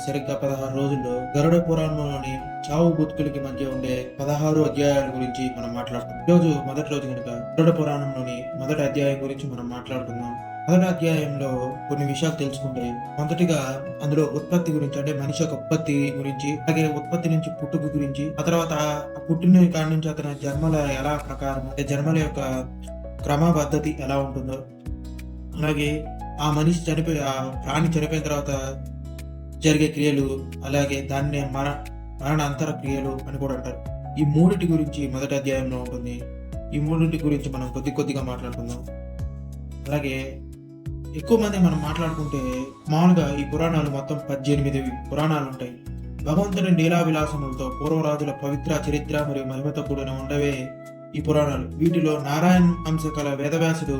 సరిగ్గా 16 రోజుల్లో గరుడ పురాణంలోని చావు బతుకులకి మధ్య ఉండే 16 అధ్యాయాల గురించి మనం మాట్లాడుకుందాం. ఈరోజు మొదటి రోజు కనుక గరుడ పురాణంలోని మొదటి అధ్యాయం గురించి మనం మాట్లాడుకుందాం. మొదటి అధ్యాయంలో కొన్ని విషయాలు తెలుసుకుంటే, మొదటిగా అందులో ఉత్పత్తి గురించి, అంటే మనిషి యొక్క ఉత్పత్తి గురించి, అలాగే ఉత్పత్తి నుంచి పుట్టుక గురించి, ఆ తర్వాత ఆ పుట్టిన కాడి నుంచి అతని జన్మల ఎలా ప్రకారం, అంటే జన్మల యొక్క క్రమ పద్ధతి ఎలా ఉంటుందో, అలాగే ఆ మనిషి చనిపోయి ఆ ప్రాణి చనిపోయిన తర్వాత జరిగే క్రియలు, అలాగే దాన్ని మరణాంతర క్రియలు అని కూడా అంటారు. ఈ మూడిటి గురించి మొదటి అధ్యాయంలో ఉంటుంది. ఈ మూడింటి గురించి మనం కొద్దిగా మాట్లాడుకుందాం. అలాగే ఎక్కువ మంది మనం మాట్లాడుకుంటే, మామూలుగా ఈ పురాణాలు మొత్తం 18 పురాణాలు ఉంటాయి. భగవంతుని లీలా విలాసములతో పూర్వరాజుల పవిత్ర చరిత్ర మరియు మహిమతో కూడిన ఉండవే ఈ పురాణాలు. వీటిలో నారాయణ అంశ కల వేదవ్యాసుడు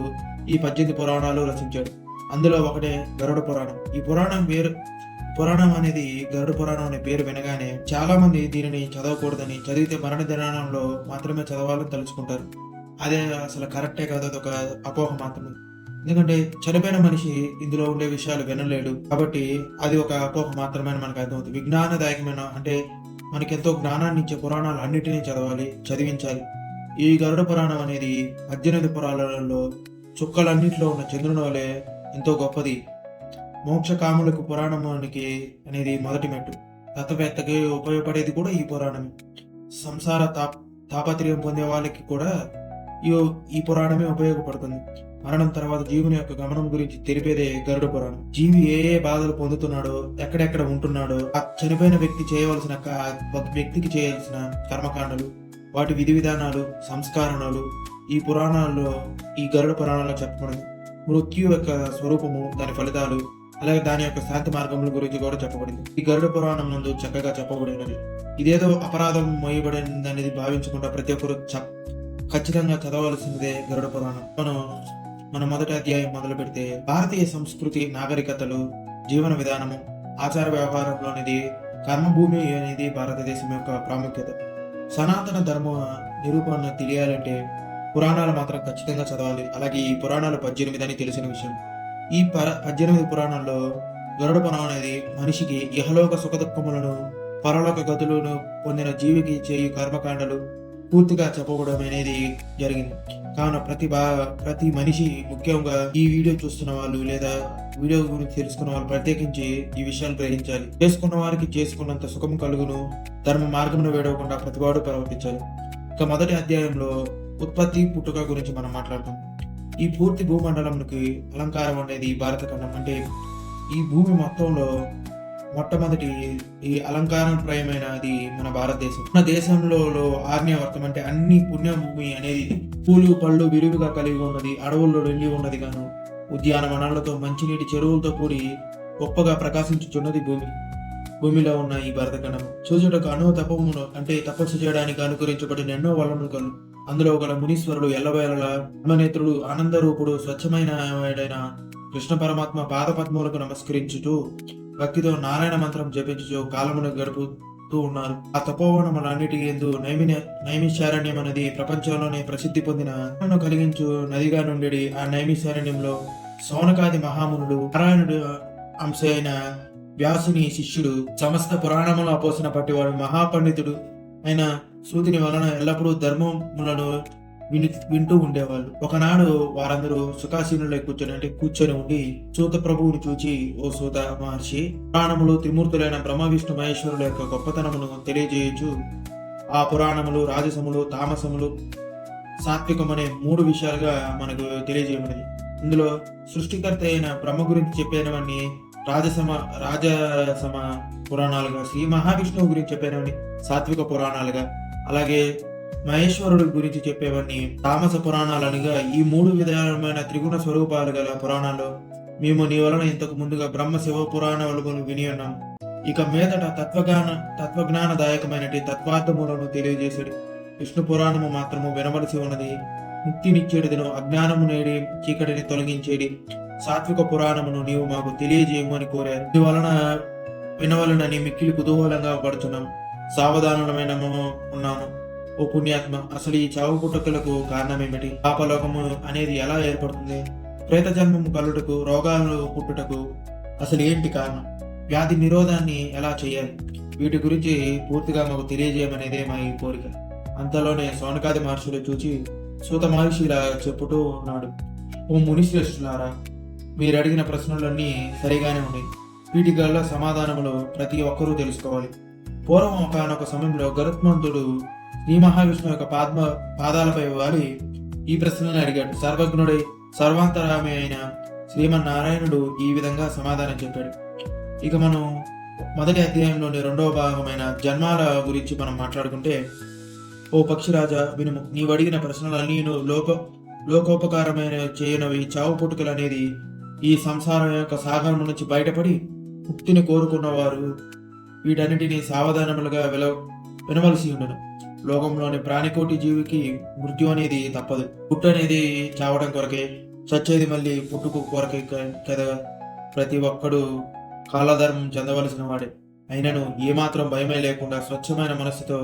ఈ 18 పురాణాలు రచించాడు. అందులో ఒకటే గరుడ పురాణం. ఈ పురాణం అనేది గరుడ పురాణం అనే పేరు వినగానే చాలా మంది దీనిని చదవకూడదని, చదివితే మరణ దినానంలో మాత్రమే చదవాలని తలుచుకుంటారు. అదే అసలు కరెక్టే కాదు, అదొక అపోహ మాత్రమే. ఎందుకంటే చనిపోయిన మనిషి ఇందులో ఉండే విషయాలు వినలేడు, కాబట్టి అది ఒక అపోహ మాత్రమే అని మనకు అర్థమవుతుంది. విజ్ఞానదాయకమైన, అంటే మనకెంతో జ్ఞానాన్ని ఇచ్చే పురాణాలు అన్నిటినీ చదివించాలి. ఈ గరుడ పురాణం అనేది 18 పురాణాలలో చుక్కలన్నింటిలో ఉన్న చంద్రుని వలె ఎంతో గొప్పది. మోక్షకాములకు పురాణానికి అనేది మొదటి మెట్టు. తత్వవేత్తకి ఉపయోగపడేది కూడా ఈ పురాణమే. సంసార తాపత్రయం పొందే వాళ్ళకి కూడా ఈ పురాణమే ఉపయోగపడుతుంది. మరణం తర్వాత జీవుని యొక్క గమనం గురించి తెలిపేదే గరుడ పురాణం. జీవి ఏ బాధలు పొందుతున్నాడో, ఎక్కడెక్కడ ఉంటున్నాడో, ఆ చనిపోయిన వ్యక్తికి చేయాల్సిన కర్మకాండలు, వాటి విధి విధానాలు, సంస్కరణలు ఈ పురాణాల్లో, ఈ గరుడ పురాణంలో చెప్పబడింది. మృత్యు యొక్క స్వరూపము, దాని ఫలితాలు, అలాగే దాని యొక్క శాంతి మార్గముల గురించి కూడా చెప్పబడింది. ఈ గరుడ పురాణం నందు చక్కగా చెప్పబడినది. ఇదేదో అపరాధం మోయబడింది అనేది భావించకుండా ప్రతి ఒక్కరు ఖచ్చితంగా చదవలసిందే గరుడ పురాణం. మన మొదటి అధ్యాయం మొదలు పెడితే, భారతీయ సంస్కృతి, నాగరికతలు, జీవన విధానము, ఆచార వ్యవహారంలోనిది, కర్మభూమి అనేది భారతదేశం యొక్క ప్రాముఖ్యత. సనాతన ధర్మ నిరూపణ తెలియాలంటే పురాణాలు మాత్రం ఖచ్చితంగా చదవాలి. అలాగే ఈ పురాణాలు 18 అని తెలిసిన విషయం. ఈ 18 పురాణాల్లో గరుడ పురాణం అనేది మనిషికి ఇహలోక సుఖదుఖములను, పరలోక గతులను పొందిన జీవికి చేయు కర్మకాండలు పూర్తిగా చెప్పబడడం అనేది జరిగింది. కావున ప్రతి మనిషి, ముఖ్యంగా ఈ వీడియో చూస్తున్న వాళ్ళు లేదా వీడియో గురించి తెలుసుకున్న వాళ్ళు ప్రత్యేకించి ఈ విషయాలు గ్రహించాలి. చేసుకున్న వారికి చేసుకున్నంత సుఖం కలుగును, ధర్మ మార్గమును వేడవకుండా ప్రతివాడు ప్రవర్తించాలి. ఇక మొదటి అధ్యాయంలో ఉత్పత్తి, పుట్టుక గురించి మనం మాట్లాడతాం. ఈ పూర్తి భూమండలంకి అలంకారం అనేది భారత ఖండం. అంటే ఈ భూమి మొత్తంలో మొట్టమొదటి ఈ అలంకారప్రాయమైనది మన భారతదేశం. మన దేశంలో ఆగ్నేయవర్తం, అంటే అన్ని పుణ్యభూమి అనేది పూలు పళ్ళు విరివిగా కలిగి ఉన్నది. అడవుల్లో నిండి ఉన్నది గాను, ఉద్యానవనాలతో, మంచినీటి చెరువులతో కూడి గొప్పగా ప్రకాశించుచున్నది భూమిలో ఉన్న ఈ భరతఖండం. చూచుటకు తపమును, అంటే తపస్సు చేయడానికి అనుకరించబడిన ఎన్నో వనరులు, అందులో గల మునీశ్వరుడు, ఎల్లవేళలా బ్రహ్మనేత్రుడు, ఆనందరూపుడు, స్వచ్ఛమైన కృష్ణ పరమాత్మ పాదపద్మములకు నమస్కరించుతూ భక్తితో నారాయణ మంత్రం జపించుచు కాలమును గడుపుతూ ఉన్నారు. ఆ తపోవనములన్నిటి యందు నైమిషారణ్యం అనేది ప్రపంచంలోనే ప్రసిద్ధి పొందిన కలిగించు నదిగా నుండి ఆ నైమిషారణ్యంలో సౌనకాది మహామునుడు, నారాయణుడు అంశ అయిన వ్యాసుని శిష్యుడు, సమస్త పురాణములు పోసిన పట్టివాడు, మహాపండితుడు అయిన సూతిని వలన ఎల్లప్పుడూ ధర్మములను వింటూ ఉండేవాళ్ళు. ఒకనాడు వారందరూ సుఖాసీనులై కూర్చొని ఉండి సూత ప్రభువుని చూచి, ఓ సూత మహర్షి, పురాణములు త్రిమూర్తులైన బ్రహ్మ విష్ణు మహేశ్వరుల యొక్క గొప్పతనమును తెలియజేయచ్చు. ఆ పురాణములు రాజసములు, తామసములు, సాత్వికం అనే 3 విషయాలుగా మనకు తెలియజేయమని. ఇందులో సృష్టికర్త అయిన బ్రహ్మ గురించి చెప్పేనవన్నీ రాజసమ పురాణాలుగా, శ్రీ మహావిష్ణువు గురించి చెప్పేనవన్నీ సాత్విక పురాణాలుగా, అలాగే మహేశ్వరుడు గురించి చెప్పేవన్నీ తామస పురాణాలనిగా, ఈ 3 విధానమైన త్రిగుణ స్వరూపాలు గల పురాణాలు మేము నీ వలన ఇంతకు ముందుగా బ్రహ్మ శివ పురాణములను విని ఉన్నాం. ఇక మీదట తత్వజ్ఞానదాయకమైన తత్వార్థములను తెలియజేసేది విష్ణు పురాణము మాత్రము వినవలసి ఉన్నది. ముక్తినిచ్చేటిదిను, అజ్ఞానము నేడి చీకటిని తొలగించేది సాత్విక పురాణమును నీవు మాకు తెలియజేయము అని కోరారు. నీ వలన వినవలనని మిక్కిలి కుతూహలంగా పడుతున్నాం, సావధానమైన ఉన్నాము. ఓ పుణ్యాత్మ, అసలు ఈ చావు పుట్టుకలకు కారణమేమిటి? పాపలోకము అనేది ఎలా ఏర్పడుతుంది? ప్రేత జన్మము కలుటకు, రోగాలు పుట్టుటకు అసలు ఏంటి కారణం? వ్యాధి నిరోధాన్ని ఎలా చేయాలి, వీటి గురించి పూర్తిగా మాకు తెలియజేయమనేదే మా ఈ కోరిక. అంతలోనే సౌనకాది మహర్షులు చూచి సూత మహర్షి ఇలా చెప్పుతూ ఉన్నాడు. ఓ మునిశ్రేష్ఠులారా, మీరు అడిగిన ప్రశ్నలన్నీ సరిగానే ఉన్నాయి. వీటికల్లా సమాధానములు ప్రతి ఒక్కరూ తెలుసుకోవాలి. పూర్వం ఒకనొక సమయంలో గరుత్మంతుడు శ్రీ మహావిష్ణువు యొక్క పాదాలపై వాలి ఈ ప్రశ్నలను అడిగాడు. సర్వజ్ఞుడై సర్వాంతరామి అయిన శ్రీమన్నారాయణుడు ఈ విధంగా సమాధానం చెప్పాడు. ఇక మనం మొదటి అధ్యాయంలోని 2వ భాగమైన జన్మాల గురించి మనం మాట్లాడుకుంటే, ఓ పక్షిరాజా వినుము, నీవు అడిగిన ప్రశ్నలన్నీ లోకోపకారమైన చేయనవి చావు పుట్టుకలు అనేది ఈ సంసారం యొక్క సాగరం నుంచి బయటపడి ముక్తిని కోరుకున్నవారు వీటన్నిటినీ సావధానములుగా వినవలసి ఉండను. లోకంలోని ప్రాణికోటి జీవికి మృత్యు అనేది తప్పదు. పుట్టు అనేది చావడం కొరకే, చచ్చేది మళ్ళీ పుట్టుకు కొరకే కదా. ప్రతి ఒక్కడు కాలధర్మం చెందవలసిన వాడే. అయినను ఏమాత్రం భయమే లేకుండా స్వచ్ఛమైన మనస్సుతో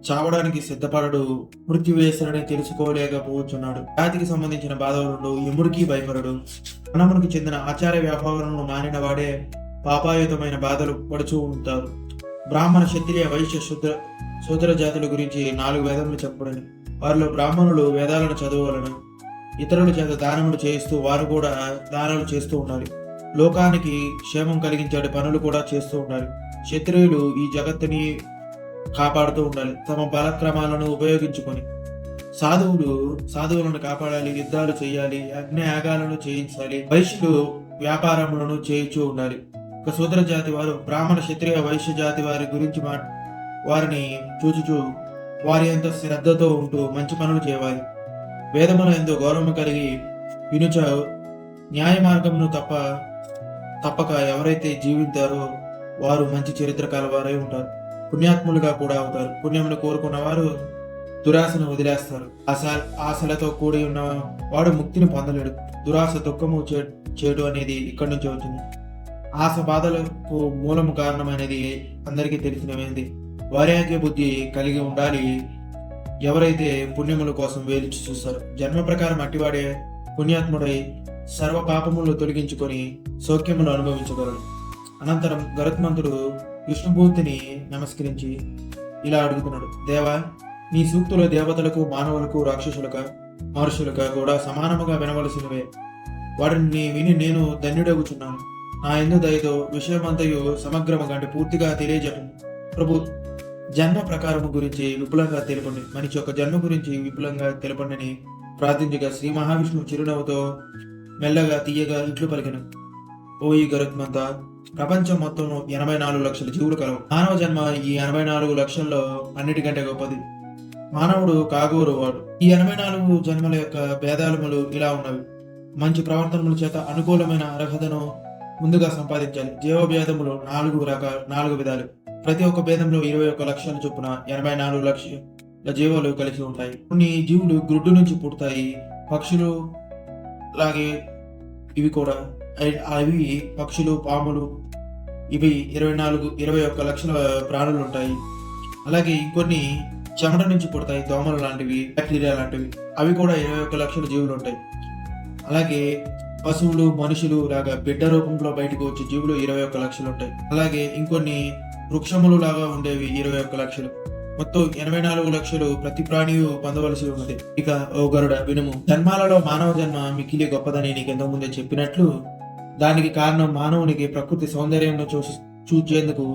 చావడానికి సిద్ధపడడు మృత్యువేసరని తెలుసుకోలేకపోతున్నాడు. జాతికి సంబంధించిన బాధలు ఎముడికి భయపడడు. మనమునికి చెందిన ఆచార వ్యాపారాలను మానిన వాడే పాపాయుతమైన బాధలు పడుచూ ఉంటారు. బ్రాహ్మణ, క్షత్రియ, వైశ్య, శూద్ర జాతుల గురించి 4 వేదములు చెప్పబడిన వారిలో బ్రాహ్మణులు వేదాలను చదవాలను, ఇతరుల చేత దానములు చేయిస్తూ వారు కూడా దానాలు చేస్తూ ఉండాలి. లోకానికి క్షేమం కలిగించే పనులు కూడా చేస్తూ ఉండాలి. క్షత్రియులు ఈ జగత్తుని కాపాడుతూ ఉండాలి, తమ బలక్రమాలను ఉపయోగించుకొని. సాధువులను కాపాడాలి, యుద్ధాలు చేయాలి, యజ్ఞయాగాలను చేయించాలి. వైశ్యులు వ్యాపారములను చేయించూ ఉండాలి. ఇక శూద్ర జాతి వారు బ్రాహ్మణ, క్షత్రియ, వైశ్య జాతి వారి గురించి వారిని చూచుచూ వారి ఎంత శ్రద్ధతో ఉంటూ మంచి పనులు చేయాలి. వేదముల ఎందు గౌరవం కలిగి వినుచ న్యాయ మార్గమును తప్పక ఎవరైతే జీవించారో వారు మంచి చరిత్ర కలవారై ఉంటారు, పుణ్యాత్ములుగా కూడా అవుతారు. పుణ్యమును కోరుకున్న వారు దురాశను వదిలేస్తారు. ఆశలతో కూడి ఉన్న వాడు ముక్తిని పొందలేడు. దురాశ దుఃఖము చేటు అనేది ఇక్కడి నుంచి వచ్చింది. ఆశ బాధలకు మూలము కారణమనేది అందరికీ తెలిసినది. వైరాగ్య బుద్ధి కలిగి ఉండాలి ఎవరైతే పుణ్యముల కోసం వేలిచి చూస్తారు. జన్మ ప్రకారం అట్టివాడే పుణ్యాత్ముడై సర్వ పాపములు తొలగించుకొని సౌఖ్యములు అనుభవించగలడు. అనంతరం గరుత్మంతుడు విష్ణుమూర్తిని నమస్కరించి ఇలా అడుగుతున్నాడు. దేవా, నీ సూక్తులు దేవతలకు, మానవులకు, రాక్షసులకు, మహర్షులకు కూడా సమానముగా వినవలసినవే. వాటిని విని నేను ధన్యుడగుచున్నాను. నా ఎందు దయతో విషయమంతయు సమగ్రముగా అంటే పూర్తిగా తెలియజేయండి. ప్రభు, జన్మ ప్రకారము గురించి విపులంగా తెలపండి. మనిషి యొక్క జన్మ గురించి విపులంగా తెలపండి అని ప్రార్థించగా శ్రీ మహావిష్ణువు చిరునవ్వుతో మెల్లగా తీయగా ఇట్లు పలికెను. ఓ ఈ గరుత్మంత, ప్రపంచం మొత్తం 84 లక్షల జీవులు కలవు. మానవ జన్మ ఈ 84 లక్షల్లో అన్నిటికంటే గొప్పది. మానవుడు కాగోరు వాడు. ఈ 84 జన్మల యొక్క భేదాలములు ఇలా ఉన్నవి. మంచి ప్రవర్తనముల చేత అనుకూలమైన అర్హతను ముందుగా సంపాదించాలి. జీవభేదములు 4 విధాలు. ప్రతి ఒక్క భేదంలో 21 లక్షల చొప్పున 84 లక్షల జీవాలు కలిసి ఉంటాయి. కొన్ని జీవులు గుడ్డు నుంచి పుడతాయి. పక్షులు లాగే ఇవి కూడా. అవి పక్షులు, పాములు, ఇవి 21 లక్షల ప్రాణులు ఉంటాయి. అలాగే ఇంకొన్ని చెమట నుంచి పుడతాయి. దోమలు లాంటివి, బ్యాక్టీరియా లాంటివి, అవి కూడా 21 లక్షల జీవులు ఉంటాయి. అలాగే పశువులు, మనుషులు లాగా బిడ్డ రూపంలో బయటకు వచ్చే జీవులు 21 లక్షలు ఉంటాయి. అలాగే ఇంకొన్ని వృక్షములు లాగా ఉండేవి 21 లక్షలు. మొత్తం 84 లక్షలు ప్రతి ప్రాణియు పొందవలసి ఉన్నది. ఇక ఓ గరుడ వినుము, జన్మాలలో మానవ జన్మ మిక్కిలి గొప్పదని నీకెంతకు ముందే చెప్పినట్లు, దానికి కారణం మానవునికి ప్రకృతి సౌందర్యంను చూచేందుకు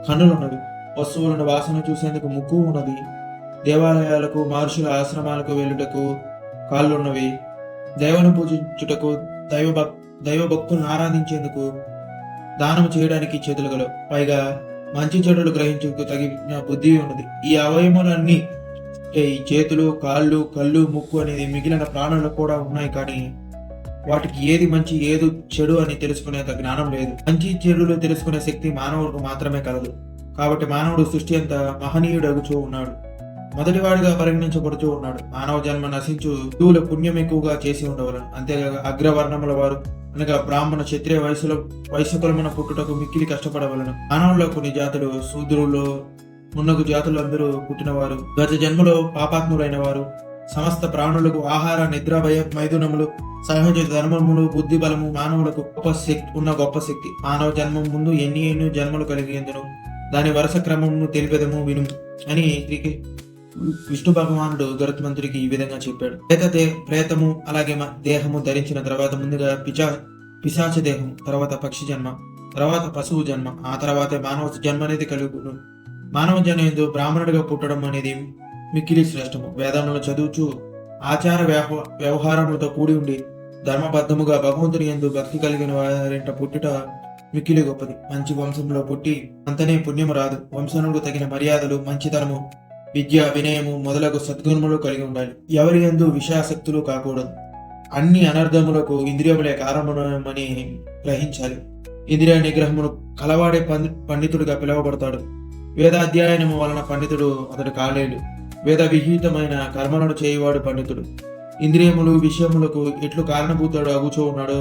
కన్నులున్నవి, వస్తువులను వాసన చూసేందుకు ముక్కు ఉన్నది, దేవాలయాలకు, మహర్షుల ఆశ్రమాలకు వెళ్ళుటకు కాళ్ళున్నవి, దైవను పూజించుటకు, దైవ భక్తులను ఆరాధించేందుకు, దానం చేయడానికి చేతులు గలవు. పైగా మంచి చెడులు గ్రహించుకు తగిన బుద్ధి ఉన్నది. ఈ అవయములన్నీ ఈ చేతులు, కాళ్ళు, కళ్ళు, ముక్కు అనేది మిగిలిన ప్రాణులకు కూడా ఉన్నాయి. కానీ వాటికి ఏది మంచి ఏది చెడు అని తెలుసుకునేంత జ్ఞానం లేదు. మంచి చెడులు తెలుసుకునే శక్తి మానవుడికి మాత్రమే కలదు. కాబట్టి మానవుడు సృష్టి అంతా మహనీయుడగుచూ ఉన్నాడు, మొదటివాడిగా పరిగణించబడుతూ ఉన్నాడు. మానవ జన్మ నశించు జీవుల పుణ్యం ఎక్కువగా చేసి ఉండవలను. అంతేగాక అగ్రవర్ణముల వారు అనగా బ్రాహ్మణ, క్షత్రియ, వైశ్యకులమైన పుట్టుటకు మిక్కిలి కష్టపడవలను. మానవుల్లో కొన్ని జాతులు, శూద్రుల్లో మున్నగు జాతులందరూ పుట్టినవారు, గత జన్మలో పాపాత్ములైన వారు, సమస్త ప్రాణులకు ఆహార నిద్ర భయ మైథునములు సహజ ధర్మములు బుద్ధి బలము మానవులకు గొప్ప శక్తి మానవ జన్మం ముందు ఎన్ని జన్మలు కలిగేందును దాని వరుస క్రమమును తెలిపెదము విను అని విష్ణు భగవానుడు గరుత్మంతుడికి ఈ విధంగా చెప్పాడు. ప్రేతము అలాగే దేహము ధరించిన తర్వాత ముందుగా పిశాచ దేహం, తర్వాత పక్షి జన్మ, తర్వాత పశువు జన్మ, ఆ తర్వాత మానవ జన్మ అనేది కలుగును. మానవ జన్మ ఎందు బ్రాహ్మణుడిగా పుట్టడం అనేది మిక్కిలి శ్రేష్టము. వేదములను చదువుచు ఆచార వ్యవహారములతో కూడి ఉండి ధర్మబద్ధముగా భగవంతుని యందు భక్తి కలిగిన వారింట పుట్టుట మిక్కిలి గొప్పది. మంచి వంశంలో పుట్టి అంతనే పుణ్యము రాదు. వంశములకు తగిన మర్యాదలు, మంచితనము, విద్య, వినయము మొదలగు సద్గుణములు కలిగి ఉండాలి. ఎవరి యందు విషయాసక్తులు కాకూడదు. అన్ని అనర్థములకు ఇంద్రియములే కారణమని గ్రహించాలి. ఇంద్రియ నిగ్రహమును కలవాడే పండితుడిగా పిలువబడతాడు. వేదాధ్యయనము వలన పండితుడు అతడు కాలేడు. వేద విహితమైన కర్మలను చేయువాడు పండితుడు. ఇంద్రియములు విషయములకు ఎట్లు కారణభూతాడు అగుచో ఉన్నాడో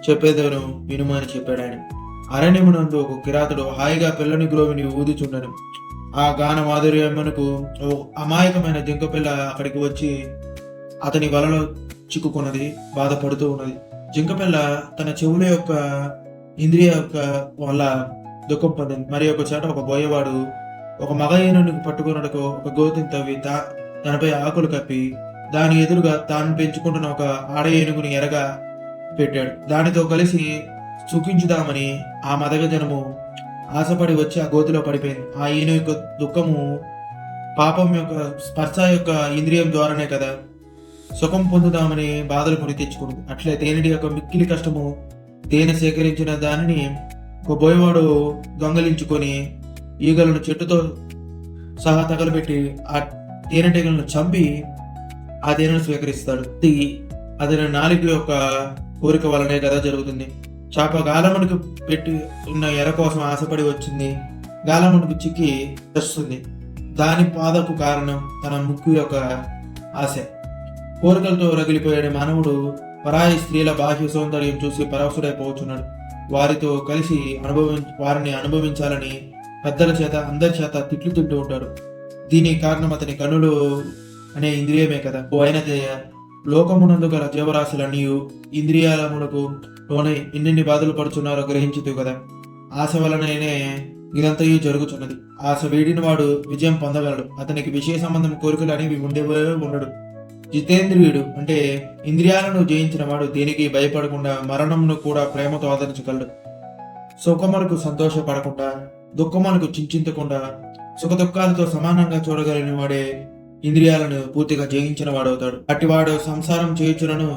చెప్పేదను వినుమ అని చెప్పాడు ఆయన. అరణ్యమునందు ఒక కిరాతుడు హాయిగా పిల్లని గ్రోవిని ఊదుచుండను. ఆ గాన మాధుర్యమునకు అమాయకమైన జింకపిల్ల అక్కడికి వచ్చి అతని వలలో చిక్కుకున్నది, బాధపడుతూ ఉన్నది. జింకపిల్ల తన చెవుల యొక్క ఇంద్రియ యొక్క వల్ల దుఃఖం పొందింది. మరి ఒక చోట ఒక బోయవాడు ఒక మగ ఏనుగుని పట్టుకున్నకు ఒక గోతిని తవ్వి దానిపై ఆకులు కప్పి దాని ఎదురుగా తాను పెంచుకుంటున్న ఒక ఆడ ఏనుగుని ఎరగా పెట్టాడు. దానితో కలిసి సుఖించుదామని ఆ మదగ జనము ఆశపడి వచ్చి ఆ గోతిలో పడిపోయింది. ఆ ఏనుగు యొక్క దుఃఖము పాపం యొక్క స్పర్శ యొక్క ఇంద్రియం ద్వారానే కదా సుఖం పొందుదామని బాధలు కొని తెచ్చుకుంది. అట్లే తేనెడి యొక్క మిక్కిలి కష్టము తేనె సేకరించిన దానిని ఒక బోయవాడు దొంగలించుకొని ఈగలను చెట్టుతో సహా తగలబెట్టి ఆ తేనెటీగలను చంపి ఆ తేనెను స్వీకరిస్తాడు. అది నాలుగు యొక్క కోరిక వలనే కదా జరుగుతుంది. చేప గాలమునికి పెట్టి ఉన్న ఎర కోసం ఆశపడి వచ్చింది. గాలమునికి చిక్కి వస్తుంది. దాని బాధకు కారణం తన ముక్కు యొక్క ఆశ. కోరికలతో రగిలిపోయాడు మానవుడు పరాయి స్త్రీల బాహ్య సౌందర్యం చూసి పరవశుడైపోతున్నాడు. వారితో కలిసి వారిని అనుభవించాలని పెద్దల చేత అందరి చేత తిట్లు తింటూ ఉంటాడు. దీనికి కారణం అతని కన్నులు అనే ఇంద్రియమే కదా. అయిన లోకమునందు గల జీవరాశులన్నీ ఇంద్రియాలములకు లోనే ఎన్నెన్ని బాధలు పడుచున్నారో గ్రహించుతూ కదా. ఆశ వలననే ఇదంతయు జరుగుతున్నది. ఆశ వీడిన వాడు విజయం పొందగలడు. అతనికి విషయ సంబంధం కోరికలు అనేవి ఉండడు. జితేంద్రియుడు అంటే ఇంద్రియాలను జయించిన వాడు దేనికి భయపడకుండా మరణమును కూడా ప్రేమతో ఆదరించగలడు. సుఖములకు సంతోషపడకుండా దుఃఖములకు చింతించకుండా సుఖ దుఃఖాలతో సమానంగా చూడగలిగిన వాడే ఇంద్రియాలను పూర్తిగా జయించిన వాడవుతాడు. అట్టివాడు సంసారం చేయుచులను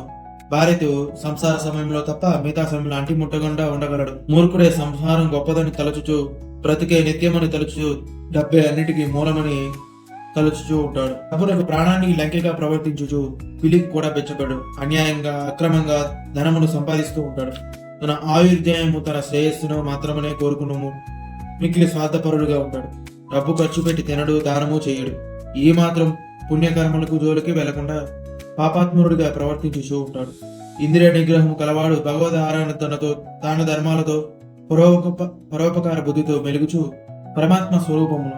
భార్యతో సంసార సమయంలో తప్ప మిగతా సమయంలో అంటి ముట్టకుండా ఉండగలడు. మూర్ఖుడే సంసారం గొప్పదని తలచుచు బ్రతికే నిత్యమని తలుచు డబ్బే అన్నిటికీ మూలమని తలుచుచూ ఉంటాడు. డబ్బులకు ప్రాణాన్ని లంకెగా ప్రవర్తించుచు పిలికి కూడా బెచ్చబడు. అన్యాయంగా అక్రమంగా ధనమును సంపాదిస్తూ ఉంటాడు. తన ఆయుర్దాయము తన శ్రేయస్సును మాత్రమే కోరుకున్నాము. మిక్కిలి స్వార్థపరుడుగా ఉంటాడు. డబ్బు ఖర్చు పెట్టి తినడు, దానము చేయడు. ఈ మాత్రం పుణ్యకర్మలకు జోలికి వెళ్లకుండా పాపాత్ముడిగా ప్రవర్తించుచూ ఉంటాడు. ఇంద్రియ నిగ్రహం కలవాడు భగవద్ ఆరాధనతో దాన ధర్మాలతో పరోపకార బుద్ధితో మెలుగుచూ పరమాత్మ స్వరూపమును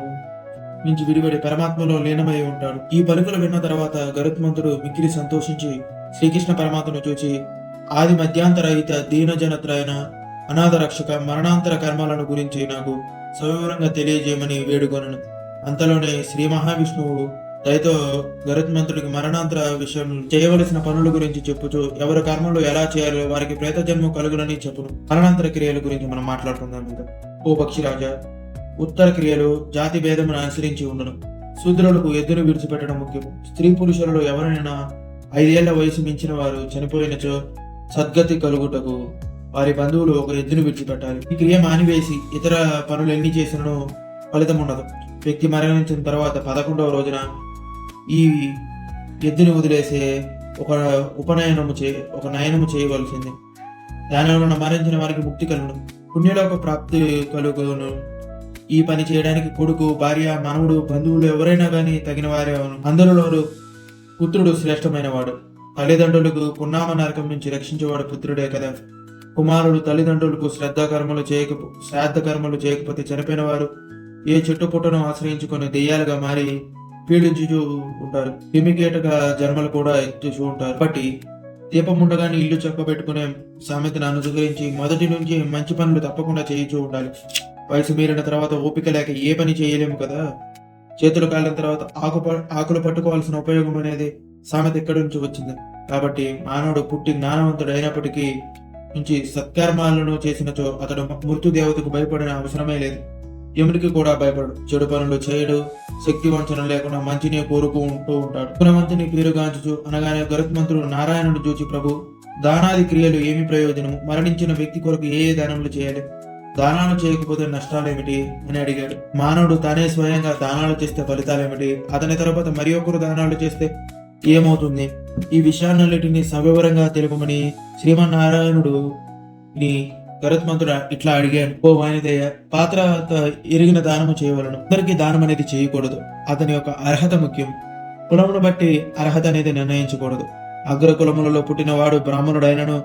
నుంచి విడివడి పరమాత్మలో లీనమై ఉంటాడు. ఈ పలుకులు విన్న తర్వాత గరుత్మంతుడు మిక్కిలి సంతోషించి శ్రీకృష్ణ పరమాత్మను చూచి ఆది మధ్యాంతరహిత దీనజనత్రైన అనాథ రక్షక మరణాంతర కర్మలను గురించి నాకు సవివరంగా తెలియజేయమని వేడుకొనను. అంతలోనే శ్రీ మహావిష్ణువు దయతో గరుత్మంతుడికి మరణాంతర విషయం చేయవలసిన పనుల గురించి చెప్పుచు ఎవరి కర్మలు ఎలా చేయాలో వారికి ప్రేత జన్మ కలుగునని చెప్పును. మరణాంతర క్రియల గురించి మనం మాట్లాడుకుందాం. ఇంకా ఓ పక్షిరాజా, ఉత్తర క్రియలు జాతి భేదమును అనుసరించి ఉండను. శూద్రులకు ఎద్దును విడిచిపెట్టడం ముఖ్యము. స్త్రీ పురుషులలో ఎవరైనా 5 ఏళ్ల వయసు మించిన వారు చనిపోయినచో సద్గతి కలుగుటకు వారి బంధువులు ఒక ఎద్దును విడిచిపెట్టాలి. ఈ క్రియ మానివేసి ఇతర పనులు ఎన్ని చేసినను ఫలితం ఉండదు. వ్యక్తి మరణించిన తర్వాత 11వ రోజున ఈ ఎద్దుని వదిలేసే ఒక నయనము చేయవలసింది. దానివలన మరణించిన వారికి ముక్తి కలుగును, పుణ్యలోక ప్రాప్తి కలుగును. ఈ పని చేయడానికి కొడుకు, భార్య, మనవుడు, బంధువులు ఎవరైనా కానీ తగిన వారే అవును. అందరిలో పుత్రుడు శ్రేష్టమైన వాడు. తల్లిదండ్రులకు పున్నామ నరకం నుంచి రక్షించేవాడు పుత్రుడే కదా. కుమారుడు తల్లిదండ్రులకు శ్రాద్ధ కర్మలు చేయకపోతే చనిపోయిన వారు ఏ చెట్టు పుట్టను ఆశ్రయించుకొని దెయ్యాలుగా మారి పీడించుచూ ఉంటారు. క్రిమికీటక జన్మలు కూడా ఎత్తుచూ ఉంటారు. కాబట్టి దీపం ఉండగానే ఇల్లు చక్కబెట్టుకునే సామెతను అనుసరించి మొదటి నుంచి మంచి పనులు తప్పకుండా చేయించూ ఉండాలి. వయసు మీరిన తర్వాత ఓపిక లేక ఏ పని చేయలేము కదా. చేతులు కాలిన తర్వాత ఆకులు పట్టుకోవాల్సిన ఉపయోగం అనేది సామెత ఎక్కడి నుంచి వచ్చింది. కాబట్టి మానవుడు పుట్టి జ్ఞానవంతుడు అయినప్పటికీ నుంచి సత్కర్మాలను చేసినచో అతడు మృత్యుదేవతకు భయపడిన అవసరమే లేదు. యముడికి కూడా భయపడు. చెడు పనులు చేయడు. శక్తి వంచన లేకుండా మంచిని కోరుకుంటూ ఉంటాడు. గుణవంతుని పేరుగాంచుచు అనగానే గరుత్మంతుడు నారాయణుడు చూచి, ప్రభు, దానాది క్రియలు ఏమి ప్రయోజనము? మరణించిన వ్యక్తి కొరకు ఏ దానములు చేయాలి? దానాలు చేయకపోతే నష్టాలేమిటి అని అడిగాడు. మానవుడు తానే స్వయంగా దానాలు చేస్తే ఫలితాలేమిటి? అతని తరువాత మరి ఒకరు దానాలు చేస్తే ఏమవుతుంది? ఈ విషయాలన్నిటినీ సవివరంగా తెలుపమని శ్రీమన్నారాయణుడు గరుత్మంతుడు ఇట్లా అడిగాడు. ఓ వానిదయ్య, పాత్ర ఎరిగిన దానము చేయవలను. అందరికీ దానం అనేది చేయకూడదు. అతని యొక్క అర్హత ముఖ్యం. కులమును బట్టి అర్హత అనేది నిర్ణయించకూడదు. అగ్ర కులములలో పుట్టినవాడు బ్రాహ్మణుడైనను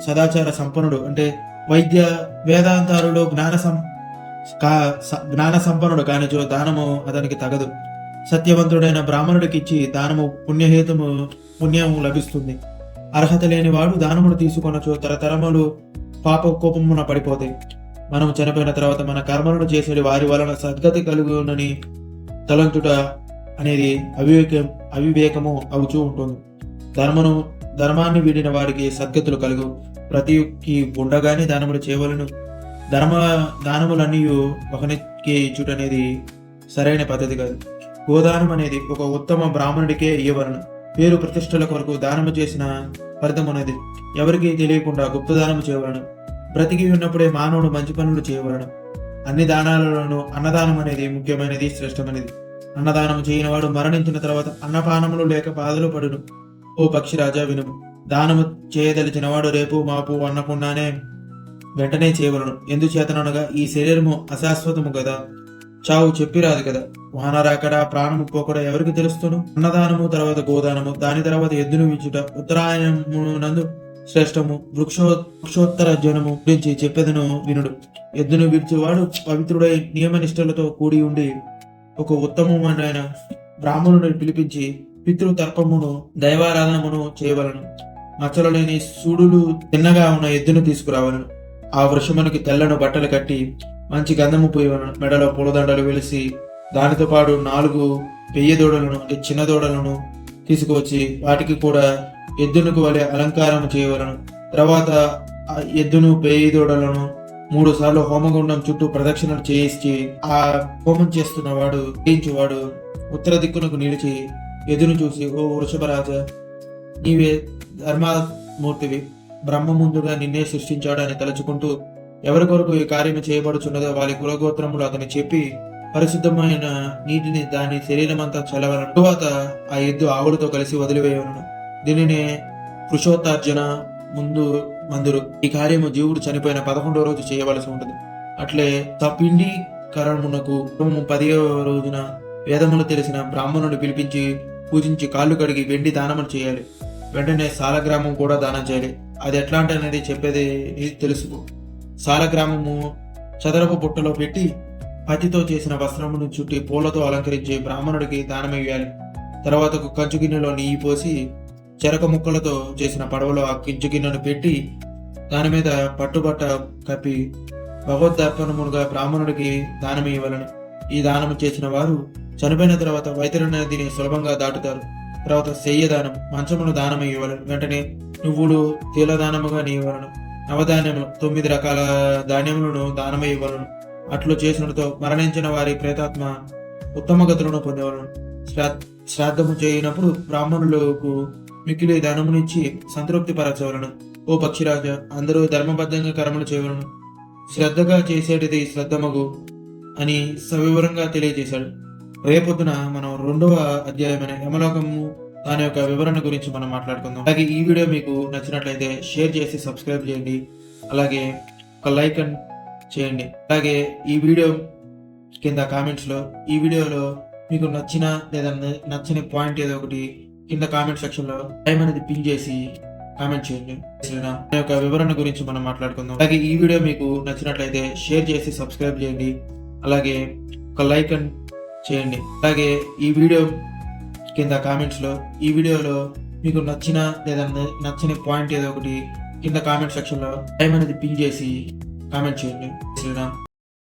సదాచార సంపన్నుడు అంటే వైద్య వేదాంతారుడు జ్ఞాన సంపన్నుడు కానిచో దానము అతనికి తగదు. సత్యవంతుడైన బ్రాహ్మణుడికి ఇచ్చి దానము పుణ్యము లభిస్తుంది. అర్హత లేని వాడు దానమును తీసుకొనచో తరతరములు పాప కోపమున పడిపోతాయి. మనం చనిపోయిన తర్వాత మన కర్మలను చేసేది వారి వలన సద్గతి కలుగునని తలంచుట అనేది అవివేకము అవుచూ ఉంటుంది. ధర్మాన్ని వీడిన వాడికి సద్గతులు కలుగు. ప్రతికి ఉండగానే దానములు చేయవలను. దానములన్నీ ఒకనికి ఇచ్చుట అనేది సరైన పద్ధతి కాదు. గోదానం అనేది ఒక ఉత్తమ బ్రాహ్మణుడికే ఇవ్వవలను. పేరు ప్రతిష్టల కొరకు దానము చేసిన ఫలితం అనేది ఎవరికీ తెలియకుండా గుప్తదానము చేయవలను. బ్రతికి ఉన్నప్పుడే మానవుడు మంచి పనులు చేయవలను. అన్ని దానాలలోనూ అన్నదానం అనేది ముఖ్యమైనది, శ్రేష్టమైనది. అన్నదానం చేయని వాడు మరణించిన తర్వాత అన్నపానములు లేక బాధలు పడును. ఓ పక్షిరాజా, వినుము. దానము చేయదలిచిన వాడు రేపు మాపు అన్నకుండానే వెంటనే చేయవలను. ఎందుచేతనగా ఈ శరీరము అశాశ్వతము కదా, చావు చెప్పిరాదు కదా. వానరాకడా ప్రాణము పోకడా ఎవరికి తెలుస్తును? అన్నదానము తర్వాత గోదానము, దాని తర్వాత ఎద్దును విచ్చుట ఉత్తరాయణమునందు శ్రేష్టము. వృక్షోత్తర జనము గురించి చెప్పేదను వినుడు. ఎద్దును విడిచేవాడు పవిత్రుడై నియమనిష్టలతో కూడి ఉండి ఒక ఉత్తమమైన బ్రాహ్మణుని పిలిపించి పితృతర్పమును దైవారాధనమును చేయవలను. మచ్చలు లేని సూడులు తిన్నగా ఉన్న ఎద్దును తీసుకురావలను. ఆ వృషమునికి తెల్లను బట్టలు కట్టి మంచి గంధము పూయవలను. మెడలో పూలదండలు వెలిసి దానితో పాటు 4 పెయ్య దూడలను అంటే చిన్న దూడలను తీసుకువచ్చి వాటికి కూడా ఎద్దునకు వలె అలంకారం చేయవలను. తర్వాత ఆ ఎద్దును పెయ్య దూడలను 3 సార్లు హోమగుండం చుట్టూ ప్రదక్షిణలు చేయించి ఆ హోమం చేయించువాడు ఉత్తర దిక్కునకు నిలిచి ఎద్దును చూసి, ఓ వృషభరాజా, నీవే ధర్మమూర్తివి. బ్రహ్మ ముందుగా నిన్నే సృష్టించాడు అని తలుచుకుంటూ ఎవరి కొరకు ఈ కార్యము చేయబడుచున్నదో వారి కులగోత్రములు అతని చెప్పి పరిశుద్ధమైన నీటిని దాని శరీరమంతా చల్లవలను. తరువాత ఆ ఎద్దు ఆవులతో కలిసి వదిలివేయవలను. దీనినే పురుషోత్తార్జన మందురు. ఈ కార్యము జీవుడు చనిపోయిన 11వ రోజు చేయవలసి ఉంటుంది. అట్లే తపిండీకరణమునకు 10వ రోజున వేదములు తెలిసిన బ్రాహ్మణుని పిలిపించి పూజించి కాళ్ళు కడిగి వెండి దానములు చేయాలి. వెంటనే సాలగ్రామం కూడా దానం చేయాలి. అది ఎట్లాంటి అనేది చెప్పేది తెలుసుకో. సాలగ్రామము చదరపు బుట్టలో పెట్టి పత్తితో చేసిన వస్త్రమును చుట్టి పూలతో అలంకరించి బ్రాహ్మణుడికి దానమివ్వాలి. తర్వాత కంచు గిన్నెలో నెయ్యి పోసి చెరక ముక్కలతో చేసిన పడవలో ఆ కంచు గిన్నెను పెట్టి దాని మీద పట్టుబట్ట కప్పి భగవద్దర్పణముగా బ్రాహ్మణుడికి దానమి ఇవ్వలను. ఈ దానము చేసిన వారు చనిపోయిన తర్వాత వైతరి నదిని సులభంగా దాటుతారు. తర్వాత శయ్యదానం, మంచమును దానం ఇవ్వలను. వెంటనే నువ్వులు తీలదానముగా ఇవ్వలను. నవధాన్యములు 9 రకాల ధాన్యములను దానమై ఇవ్వలను. అట్లు చేసినతో మరణించిన వారి ప్రేతాత్మ ఉత్తమ గతులను పొందేవలను. శ్రాద్ధము చేయనప్పుడు బ్రాహ్మణులకు మిక్కిలి ధనమునిచ్చి సంతృప్తి పరచవలను. ఓ పక్షిరాజా, అందరూ ధర్మబద్ధంగా కర్మలు చేయవలను. శ్రద్ధగా చేసేటిది శ్రద్ధమగు అని సవివరంగా తెలియజేశాడు. రేపొద్దున మనం 2వ అధ్యాయమైన యమలోకము దాని యొక్క వివరణ గురించి మనం మాట్లాడుకుందాం. అలాగే ఈ వీడియో మీకు నచ్చినట్లయితే షేర్ చేసి సబ్స్క్రైబ్ చేయండి. అలాగే ఒక లైక్ చేయండి. అలాగే ఈ వీడియో కింద కామెంట్స్లో ఈ వీడియోలో మీకు నచ్చిన లేదా నచ్చని పాయింట్ ఏదో ఒకటి కింద కామెంట్ సెక్షన్లో టైం అనేది పిన్ చేసి కామెంట్ చేయండి. దాని యొక్క వివరణ గురించి మనం మాట్లాడుకుందాం. అలాగే ఈ వీడియో మీకు నచ్చినట్లయితే షేర్ చేసి సబ్స్క్రైబ్ చేయండి. అలాగే ఒక లైక్ చేయండి. అలాగే ఈ వీడియో కింద కామెంట్స్లో ఈ వీడియోలో మీకు నచ్చిన లేదా నచ్చని పాయింట్ ఏదో ఒకటి కింద కామెంట్ సెక్షన్లో టైం అనేది పిన్ చేసి కామెంట్ చేయండి. శ్రీరామ్.